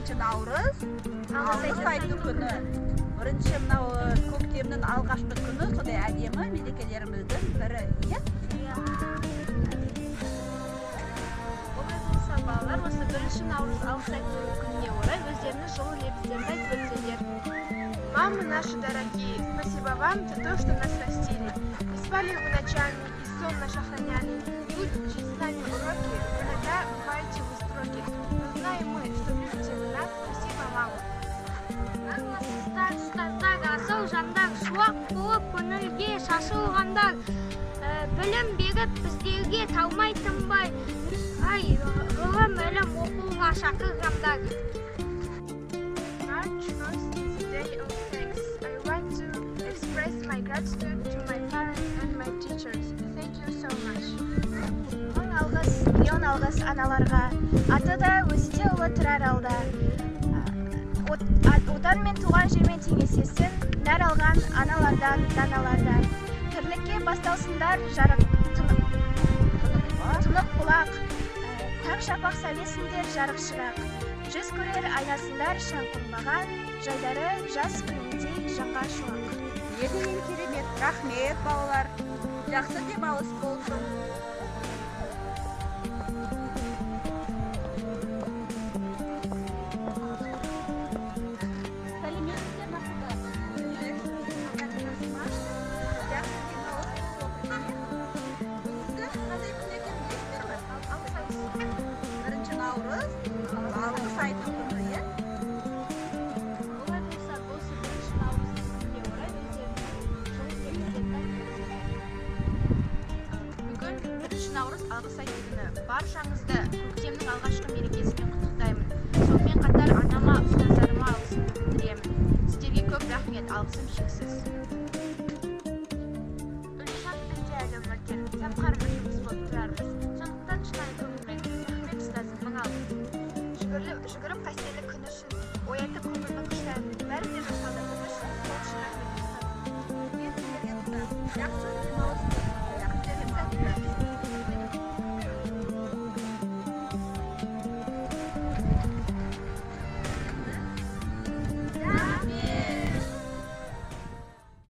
бірінші наурыз алғыс айту күні. Бірінші мынау көктемнің алғашқы күні, сондай әдемі мерекелеріміздің бірі, иә? Олай болса, балалар, осы бірінші наурыз алғыс айту күніне орай өздерінің жылы лебіздерін айтып өтсеңдер. Мамы наши дорогие, спасибо вам за то, что нас растили. Не спали вы ночами и сон наш охраняли. Учите с нами уроки, иногда бываете вы строги. Но знаем мы, что любите вы нас, спасибо вам. Ұстаздар, асыл жандар, шуақ болып көңілге шашылғандар, білім беріп біздерге талмай тынбай, ғылым ілім оқуға шақырғандар. March 1st is a day of thanks. I want to express my gratitude to my parents and my teachers. Thank you so much. Миллион алғыс аналарға, аты да өзі де ұлы тұрар алда. Отан мен туған жермен теңесесін, нәр алған аналардан, даналардан. Тірлікке басталсындар жарық тұнық бұлақ, тақ шапақ сәулесіндер жарық шырақ. Жүз көрер айнасындар шаң құрмаған, жайдары жас күніндей жанға шуақ. Ең керемет, рахмет балалар. Жақсы демалыс болсын. Бірінші наурыз алғыс айту күні, иә? Олай болса, осы бірінші наурыз күніне орай өздерінің жылы лебіздерін айтып өтсеңдер. Бүгін бірінші наурыз алғыс айту күні. Баршаңызды